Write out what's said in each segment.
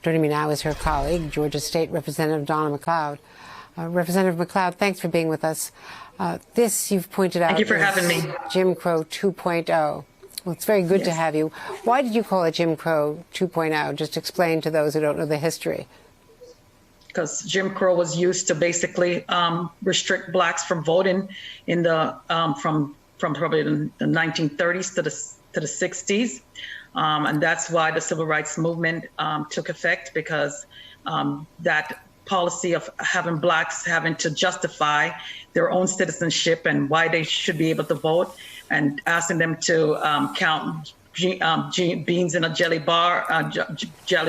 Joining me now is her colleague, Georgia State Representative Donna McLeod. Representative McLeod, thanks for being with us. This, you've pointed out, Thank you for having me. Jim Crow 2.0. Well, it's very good to have you. Why did you call it Jim Crow 2.0? Just explain to those who don't know the history. Because Jim Crow was used to basically restrict blacks from voting in the from probably the 1930s to the 60s. And that's why the civil rights movement took effect, because that policy of having blacks having to justify their own citizenship and why they should be able to vote, and asking them to count beans in a jelly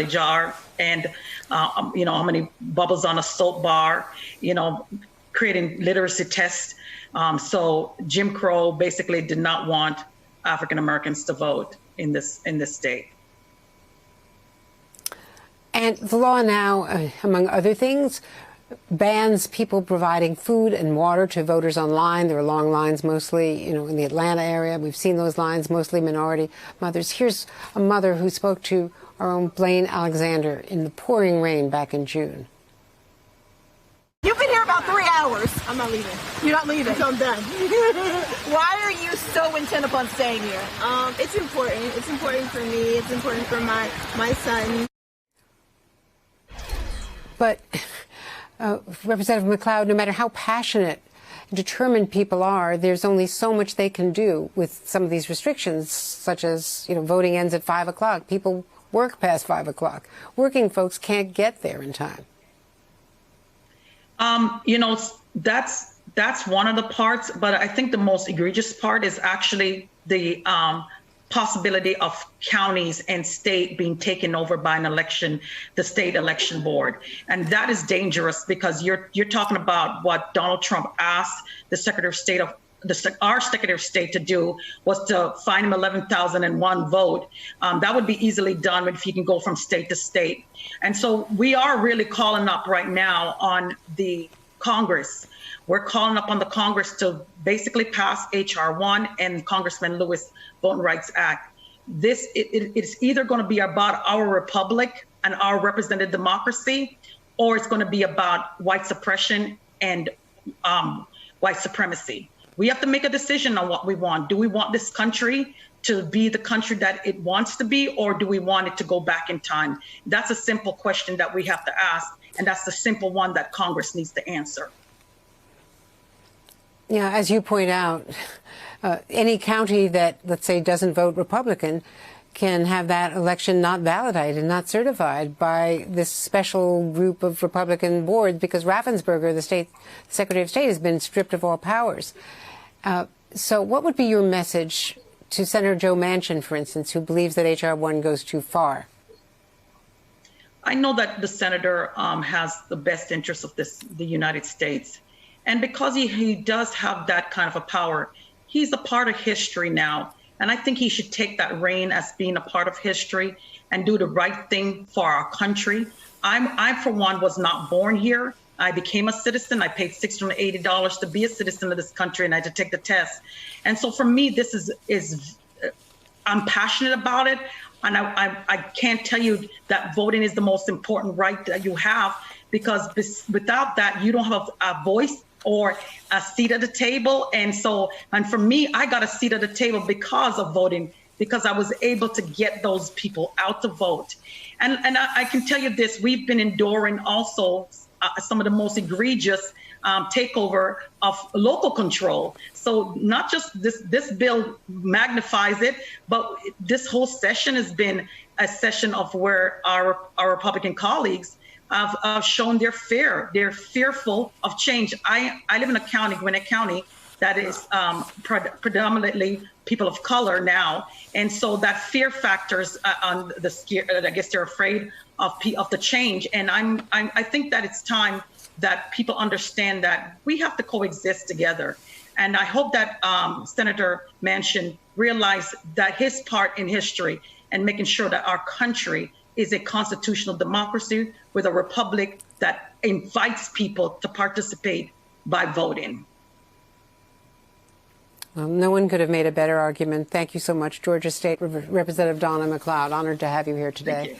jar, and how many bubbles on a soap bar, creating literacy tests. So Jim Crow basically did not want African Americans to vote in this state. And the law now, among other things, bans people providing food and water to voters online. There are long lines, mostly, in the Atlanta area. We've seen those lines, mostly minority mothers. Here's a mother who spoke to our own Blaine Alexander in the pouring rain back in June. You've been here about 3 hours. I'm not leaving. You're not leaving? I'm done. Why are you so intent upon staying here? It's important. It's important for me. It's important for my son. But, Representative McLeod, no matter how passionate and determined people are, there's only so much they can do with some of these restrictions, such as, voting ends at 5 o'clock. People work past 5 o'clock. Working folks can't get there in time. That's one of the parts, but I think the most egregious part is actually the possibility of counties and state being taken over by an election, the state election board. And that is dangerous, because you're talking about what Donald Trump asked the Secretary of State our Secretary of State to do, was to find him 11,001 vote. That would be easily done if he can go from state to state. And so we are really calling up right now on the Congress. We're calling up on the Congress to basically pass H.R. 1 and Congressman Lewis Voting Rights Act. It's either going to be about our republic and our representative democracy, or it's going to be about white suppression and white supremacy. We have to make a decision on what we want. Do we want this country to be the country that it wants to be, or do we want it to go back in time? That's a simple question that we have to ask, and that's the simple one that Congress needs to answer. Yeah, as you point out, any county that, let's say, doesn't vote Republican can have that election not validated, not certified by this special group of Republican boards, because Raffensperger, the state Secretary of State, has been stripped of all powers. So what would be your message to Senator Joe Manchin, for instance, who believes that H.R. 1 goes too far? I know that the senator has the best interests of the United States. And because he does have that kind of a power, he's a part of history now. And I think he should take that reign as being a part of history and do the right thing for our country. I, for one, was not born here. I became a citizen. I paid $680 to be a citizen of this country, and I had to take the test. And so for me, this is I'm passionate about it. And I can't tell you that voting is the most important right that you have, because without that, you don't have a voice or a seat at the table. And for me, I got a seat at the table because of voting, because I was able to get those people out to vote. And I can tell you this, we've been enduring also some of the most egregious takeover of local control. So not just this bill magnifies it, but this whole session has been a session of where our Republican colleagues have shown their fear. They're fearful of change. I live in a county, Gwinnett County, that is predominantly people of color now. And so that fear factors on the scare, I guess they're afraid of the change. And I think that it's time that people understand that we have to coexist together. And I hope that Senator Manchin realized that his part in history and making sure that our country is a constitutional democracy with a republic that invites people to participate by voting. Well, no one could have made a better argument. Thank you so much, Georgia State Representative Donna McLeod. Honored to have you here today.